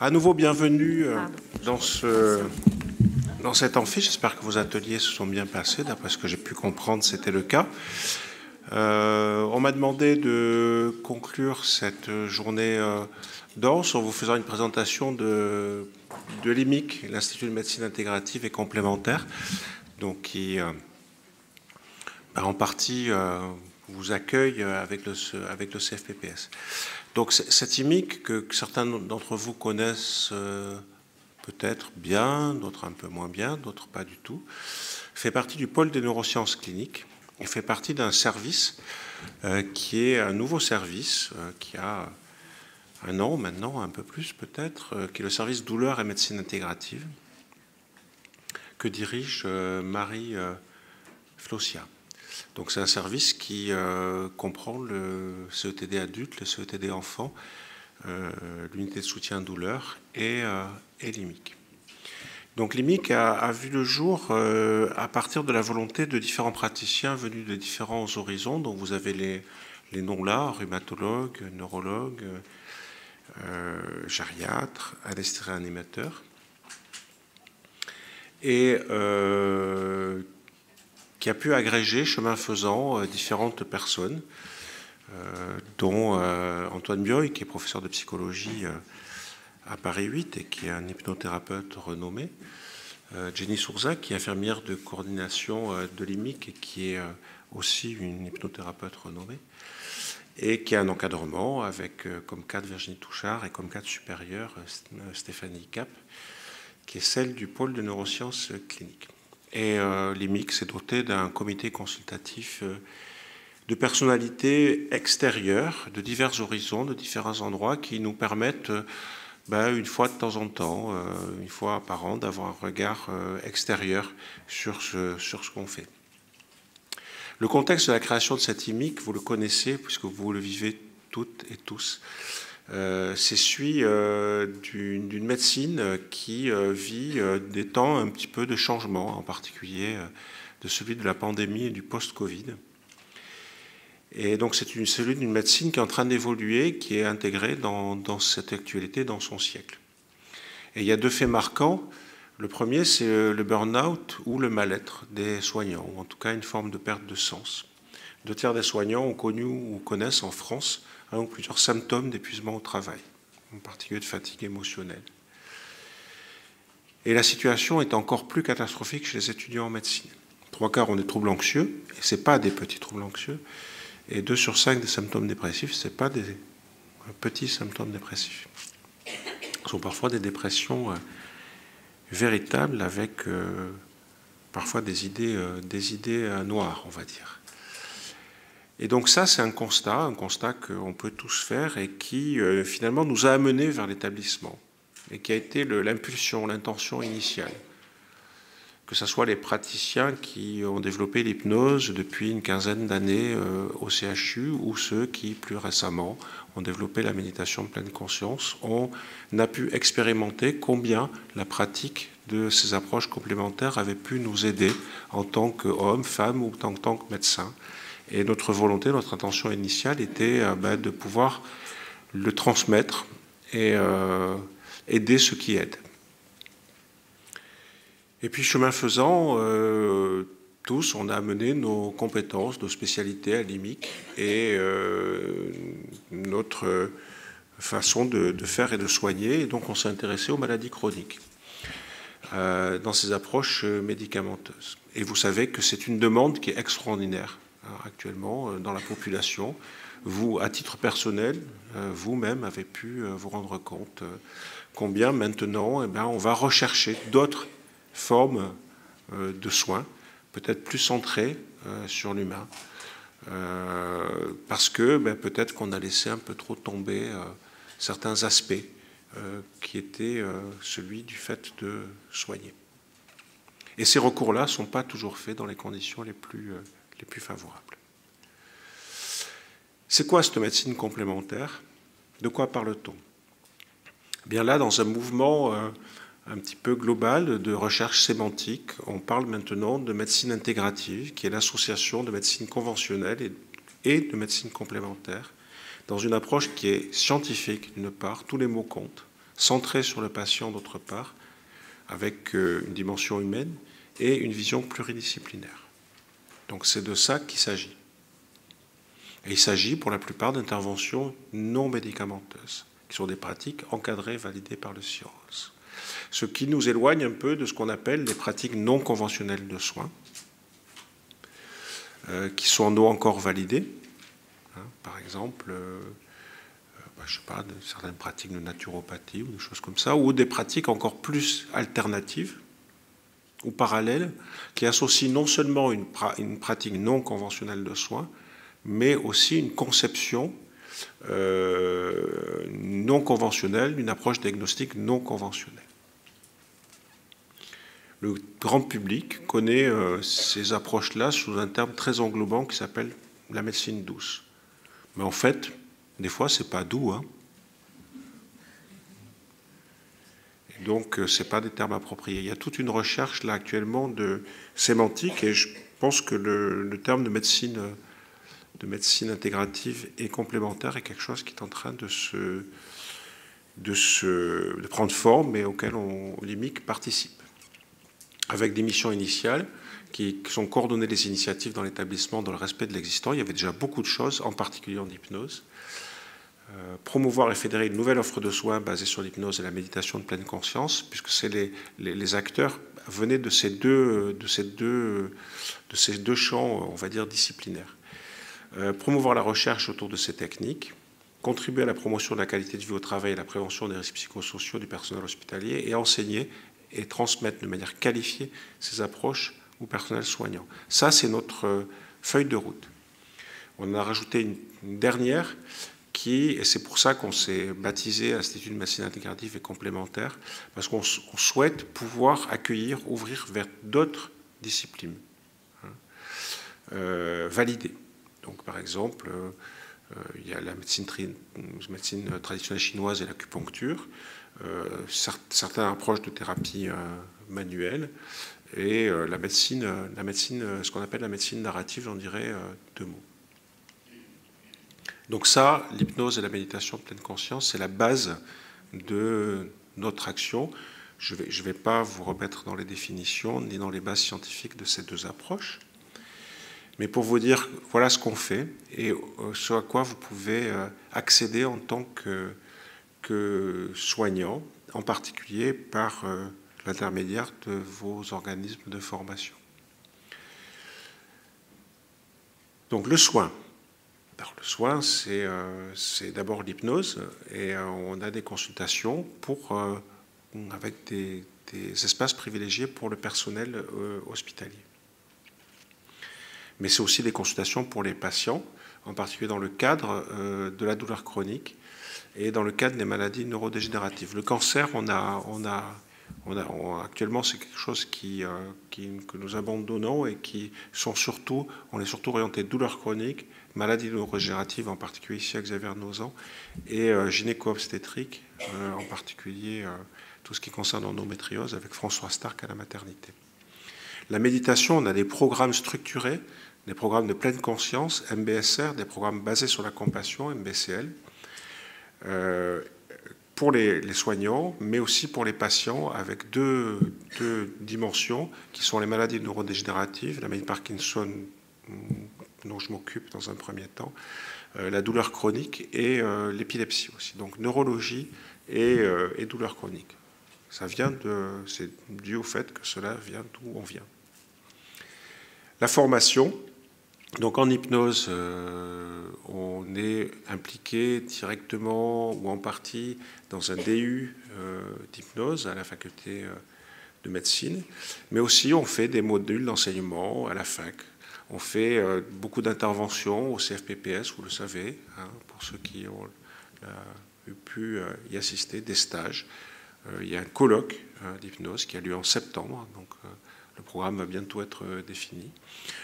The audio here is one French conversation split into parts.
À nouveau, bienvenue dans cet amphi. J'espère que vos ateliers se sont bien passés. D'après ce que j'ai pu comprendre, c'était le cas. On m'a demandé de conclure cette journée dense en vous faisant une présentation de l'IMIC, l'Institut de médecine intégrative et complémentaire, donc qui en partie vous accueille avec le CFPPS. Donc cette IMIC que certains d'entre vous connaissent peut-être bien, d'autres un peu moins bien, d'autres pas du tout, fait partie du pôle des neurosciences cliniques et fait partie d'un service qui est un nouveau service qui a un an maintenant, un peu plus peut-être, qui est le service douleur et médecine intégrative que dirige Marie Flossia. Donc c'est un service qui comprend le CETD adulte, le CETD enfant, l'unité de soutien douleur et l'IMIC. Donc l'IMIC a vu le jour à partir de la volonté de différents praticiens venus de différents horizons. Donc vous avez les noms là, rhumatologues, neurologues, gériatres, anesthésie-réanimateurs. Et qui a pu agréger, chemin faisant, différentes personnes, dont Antoine Bioy, qui est professeur de psychologie à Paris 8 et qui est un hypnothérapeute renommé, Jenny Sourzac, qui est infirmière de coordination de l'IMIC et qui est aussi une hypnothérapeute renommée, et qui a un encadrement avec comme cadre Virginie Touchard et comme cadre supérieur Stéphanie Cap, qui est celle du pôle de neurosciences cliniques. Et l'IMIC s'est doté d'un comité consultatif de personnalités extérieures, de divers horizons, de différents endroits, qui nous permettent, une fois de temps en temps, une fois par an, d'avoir un regard extérieur sur ce qu'on fait. Le contexte de la création de cette IMIC, vous le connaissez, puisque vous le vivez toutes et tous. C'est celui d'une médecine qui vit des temps un petit peu de changement, en particulier de celui de la pandémie et du post-Covid. Et donc c'est celui d'une médecine qui est en train d'évoluer, qui est intégrée dans cette actualité, dans son siècle. Et il y a deux faits marquants. Le premier, c'est le burn-out ou le mal-être des soignants, ou en tout cas une forme de perte de sens. 2/3 des soignants ont connu ou connaissent en France un ou plusieurs symptômes d'épuisement au travail, en particulier de fatigue émotionnelle. Et la situation est encore plus catastrophique chez les étudiants en médecine. 3/4 ont des troubles anxieux, et ce n'est pas des petits troubles anxieux, et 2 sur 5 des symptômes dépressifs, ce n'est pas des petits symptômes dépressifs. Ce sont parfois des dépressions véritables avec parfois des idées noires, on va dire. Et donc ça, c'est un constat qu'on peut tous faire et qui finalement nous a amenés vers l'établissement et qui a été l'impulsion, l'intention initiale. Que ce soit les praticiens qui ont développé l'hypnose depuis une quinzaine d'années au CHU ou ceux qui, plus récemment, ont développé la méditation de pleine conscience, on a pu expérimenter combien la pratique de ces approches complémentaires avait pu nous aider en tant qu'hommes, femmes ou en tant que médecins. Et notre volonté, notre intention initiale était de pouvoir le transmettre et aider ceux qui aident. Et puis, chemin faisant, tous, on a amené nos compétences, nos spécialités à l'IMIC et notre façon de faire et de soigner. Et donc, on s'est intéressé aux maladies chroniques dans ces approches médicamenteuses. Et vous savez que c'est une demande qui est extraordinaire actuellement dans la population. Vous, à titre personnel, vous-même avez pu vous rendre compte combien maintenant on va rechercher d'autres formes de soins, peut-être plus centrées sur l'humain, parce que peut-être qu'on a laissé un peu trop tomber certains aspects qui étaient celui du fait de soigner. Et ces recours-là ne sont pas toujours faits dans les conditions les plus favorables. C'est quoi cette médecine complémentaire? De quoi parle-t-on? Bien là, dans un mouvement un petit peu global de recherche sémantique, on parle maintenant de médecine intégrative, qui est l'association de médecine conventionnelle et de médecine complémentaire, dans une approche qui est scientifique d'une part, tous les mots comptent, centrée sur le patient d'autre part, avec une dimension humaine et une vision pluridisciplinaire. Donc c'est de ça qu'il s'agit. Et il s'agit pour la plupart d'interventions non médicamenteuses, qui sont des pratiques encadrées, validées par le CIROS. Ce qui nous éloigne un peu de ce qu'on appelle les pratiques non conventionnelles de soins, qui sont non encore validées. Par exemple, je sais pas, certaines pratiques de naturopathie ou des choses comme ça, ou des pratiques encore plus alternatives ou parallèles, qui associent non seulement une pratique non conventionnelle de soins, mais aussi une conception non conventionnelle, une approche diagnostique non conventionnelle. Le grand public connaît ces approches-là sous un terme très englobant qui s'appelle la médecine douce. Mais en fait, des fois, c'est pas doux, hein. Et donc, c'est pas des termes appropriés. Il y a toute une recherche là actuellement de sémantique, et je pense que le terme de médecine intégrative et complémentaire est quelque chose qui est en train de prendre forme et auquel l'IMIC participe, avec des missions initiales qui sont coordonner les initiatives dans l'établissement dans le respect de l'existant. Il y avait déjà beaucoup de choses, en particulier en hypnose. Promouvoir et fédérer une nouvelle offre de soins basée sur l'hypnose et la méditation de pleine conscience, puisque les acteurs venaient de ces deux champs, on va dire, disciplinaires. Promouvoir la recherche autour de ces techniques, contribuer à la promotion de la qualité de vie au travail et à la prévention des risques psychosociaux du personnel hospitalier, et enseigner et transmettre de manière qualifiée ces approches au personnel soignant. Ça, c'est notre feuille de route. On a rajouté une dernière et c'est pour ça qu'on s'est baptisé Institut de médecine intégrative et complémentaire, parce qu'on souhaite pouvoir accueillir, ouvrir vers d'autres disciplines validées. Donc, par exemple, il y a la médecine traditionnelle chinoise et l'acupuncture, certaines approches de thérapie manuelle, et la médecine, ce qu'on appelle la médecine narrative, j'en dirais 2 mots. Donc ça, l'hypnose et la méditation de pleine conscience, c'est la base de notre action. Je vais pas vous remettre dans les définitions ni dans les bases scientifiques de ces deux approches, mais pour vous dire, voilà ce qu'on fait et ce à quoi vous pouvez accéder en tant que soignant, en particulier par l'intermédiaire de vos organismes de formation. Donc le soin. Alors, le soin, c'est d'abord l'hypnose, et on a des consultations avec des espaces privilégiés pour le personnel hospitalier. Mais c'est aussi des consultations pour les patients, en particulier dans le cadre de la douleur chronique et dans le cadre des maladies neurodégénératives. Le cancer, actuellement, c'est quelque chose que nous abandonnons et on est surtout orienté douleur chronique, maladies neurodégénératives, en particulier ici à Xavier Nozan, et gynéco-obstétrique, en particulier tout ce qui concerne l'endométriose, avec François Stark à la maternité. La méditation, on a des programmes structurés, des programmes de pleine conscience, MBSR, des programmes basés sur la compassion, MBCL, pour les soignants, mais aussi pour les patients, avec deux dimensions, qui sont les maladies neurodégénératives, la maladie de Parkinson, dont je m'occupe dans un premier temps, la douleur chronique et l'épilepsie aussi. Donc neurologie et douleur chronique. C'est dû au fait que cela vient d'où on vient. La formation. Donc en hypnose, on est impliqué directement ou en partie dans un DU d'hypnose à la faculté de médecine, mais aussi on fait des modules d'enseignement à la fac. On fait beaucoup d'interventions au CFPPS, vous le savez, hein, pour ceux qui ont pu y assister, des stages. Il y a un colloque d'hypnose qui a lieu en septembre, donc le programme va bientôt être défini.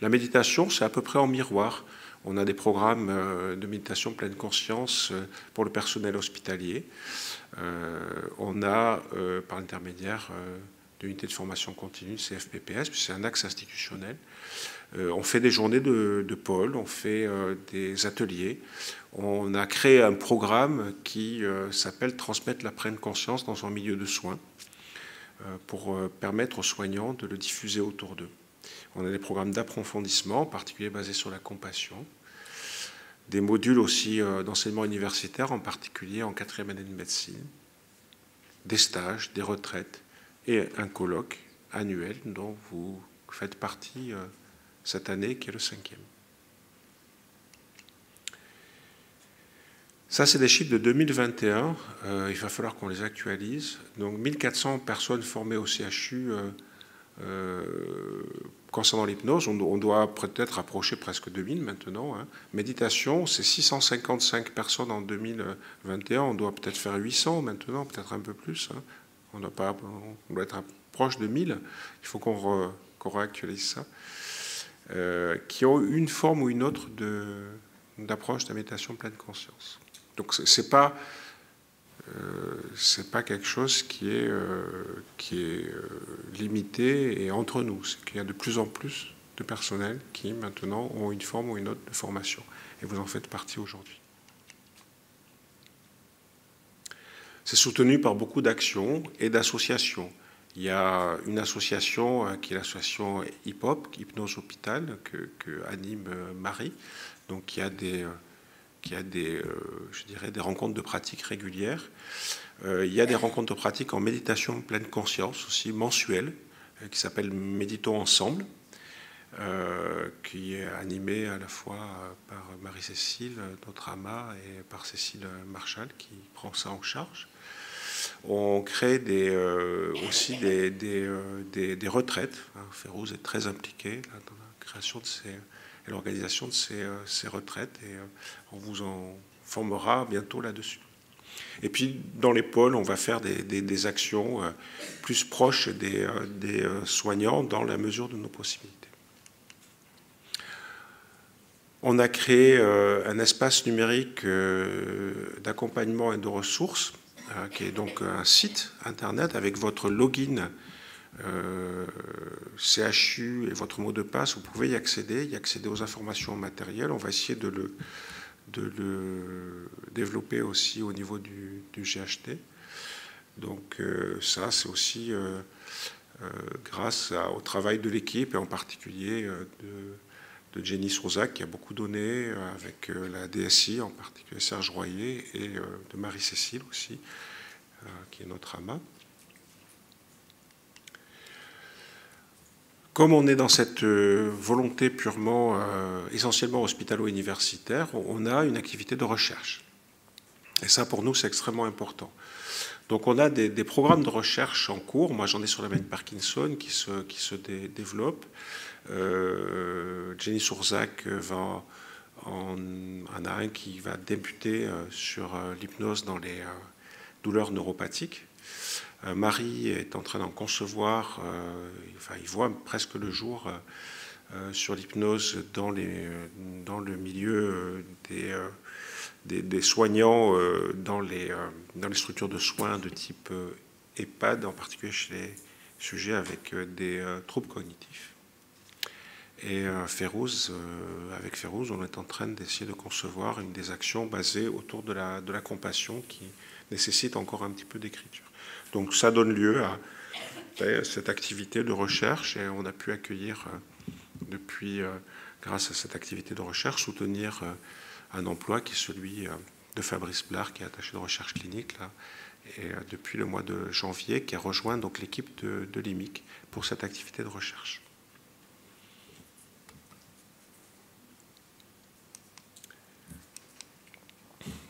La méditation, c'est à peu près en miroir. On a des programmes de méditation pleine conscience pour le personnel hospitalier. On a, par l'intermédiaire l'unité de formation continue, CFPPS, puis c'est un axe institutionnel. On fait des journées de pôle, on fait des ateliers. On a créé un programme qui s'appelle « Transmettre la pleine conscience dans un milieu de soins » pour permettre aux soignants de le diffuser autour d'eux. On a des programmes d'approfondissement, en particulier basés sur la compassion. Des modules aussi d'enseignement universitaire, en particulier en 4e année de médecine. Des stages, des retraites et un colloque annuel dont vous faites partie cette année, qui est le 5e. Ça, c'est des chiffres de 2021. Il va falloir qu'on les actualise. Donc, 1400 personnes formées au CHU concernant l'hypnose. On doit peut-être approcher presque 2000 maintenant. Hein. Méditation, c'est 655 personnes en 2021. On doit peut-être faire 800 maintenant, peut-être un peu plus. Hein. On doit être proche de 1000. Il faut qu'on réactualise ça. Qui ont une forme ou une autre d'approche de la méditation pleine conscience. Donc c'est pas quelque chose qui est limité et entre nous. C'est qu'il y a de plus en plus de personnel qui maintenant ont une forme ou une autre de formation. Et vous en faites partie aujourd'hui. C'est soutenu par beaucoup d'actions et d'associations. Il y a une association qui est l'association Hip-Hop, Hypnose Hôpital, que anime Marie, donc qui a des rencontres de pratique régulières. Il y a des rencontres de pratique en méditation pleine conscience aussi, mensuelles, qui s'appelle Méditons ensemble, qui est animée à la fois par Marie-Cécile, notre AMA, et par Cécile Marchal, qui prend ça en charge. On crée aussi des retraites. Férouz est très impliqué là, dans la création et l'organisation de ces retraites, et on vous en formera bientôt là-dessus. Et puis, dans les pôles, on va faire des actions plus proches des soignants dans la mesure de nos possibilités. On a créé un espace numérique d'accompagnement et de ressources, qui est donc un site internet avec votre login CHU et votre mot de passe. Vous pouvez y accéder aux informations matérielles. On va essayer de le développer aussi au niveau du GHT. Donc ça, c'est aussi grâce au travail de l'équipe, et en particulier de Jenny Souzac, qui a beaucoup donné avec la DSI, en particulier Serge Royer, et de Marie-Cécile aussi, qui est notre AMA. Comme on est dans cette volonté purement, essentiellement hospitalo-universitaire, on a une activité de recherche. Et ça, pour nous, c'est extrêmement important. Donc, on a des programmes de recherche en cours. Moi, j'en ai sur la maladie de Parkinson qui se développe. Jenny Souzac en a un qui va débuter sur l'hypnose dans les douleurs neuropathiques. Marie est en train d'en concevoir, il voit presque le jour sur l'hypnose dans le milieu des soignants, dans les structures de soins de type EHPAD, en particulier chez les sujets avec des troubles cognitifs. Et avec Férouz, on est en train d'essayer de concevoir des actions basées autour de la compassion qui nécessite encore un petit peu d'écriture. Donc ça donne lieu à cette activité de recherche, et on a pu accueillir depuis, grâce à cette activité de recherche, soutenir un emploi qui est celui de Fabrice Blard, qui est attaché de recherche clinique, là, et depuis le mois de janvier, qui a rejoint donc l'équipe de l'IMIC pour cette activité de recherche.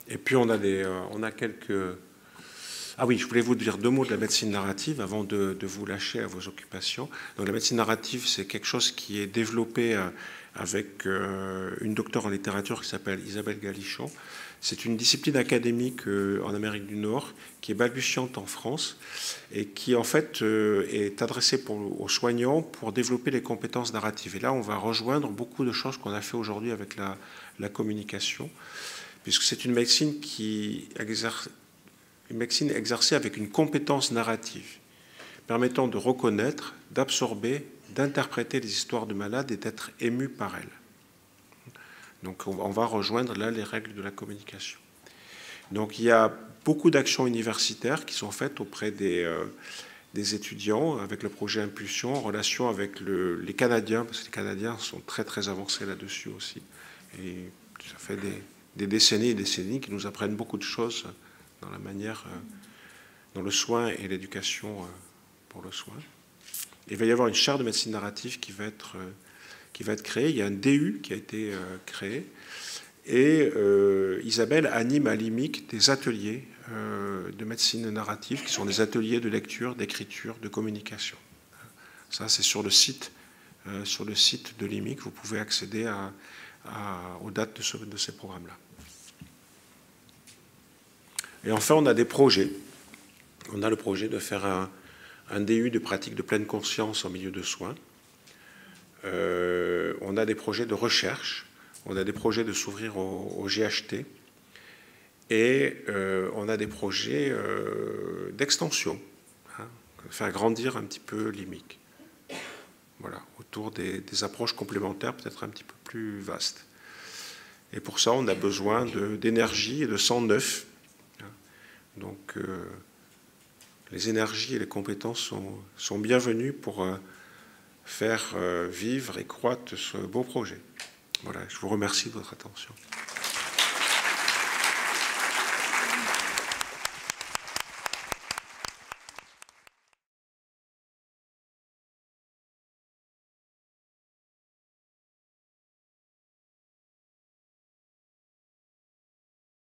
Et puis on a quelques... Ah oui, je voulais vous dire 2 mots de la médecine narrative avant de vous lâcher à vos occupations. Donc la médecine narrative, c'est quelque chose qui est développé avec une docteure en littérature qui s'appelle Isabelle Galichon. C'est une discipline académique en Amérique du Nord qui est balbutiante en France et qui en fait est adressée aux soignants pour développer les compétences narratives. Et là, on va rejoindre beaucoup de choses qu'on a fait aujourd'hui avec la communication, puisque c'est une médecine exercée avec une compétence narrative. permettant de reconnaître, d'absorber, d'interpréter les histoires de malades et d'être ému par elles. Donc on va rejoindre là les règles de la communication. Donc il y a beaucoup d'actions universitaires qui sont faites auprès des étudiants avec le projet Impulsion en relation avec les Canadiens, parce que les Canadiens sont très très avancés là-dessus aussi. Et ça fait des décennies et des décennies qui nous apprennent beaucoup de choses dans la manière, dans le soin et l'éducation pour le soin. Il va y avoir une charte de médecine narrative qui va être créée. Il y a un DU qui a été créé. Et Isabelle anime à l'IMIC des ateliers de médecine narrative qui sont des ateliers de lecture, d'écriture, de communication. Ça, c'est sur le site de l'IMIC. Vous pouvez accéder aux dates de ces programmes-là. Et enfin, on a des projets. On a le projet de faire un DU de pratique de pleine conscience en milieu de soins. On a des projets de recherche. On a des projets de s'ouvrir au GHT et on a des projets d'extension, hein, faire grandir un petit peu l'IMIC. Voilà, autour des approches complémentaires peut-être un petit peu plus vastes. Et pour ça, on a besoin d'énergie et de sang neuf. Donc, les énergies et les compétences sont bienvenues pour faire vivre et croître ce beau projet. Voilà, je vous remercie de votre attention.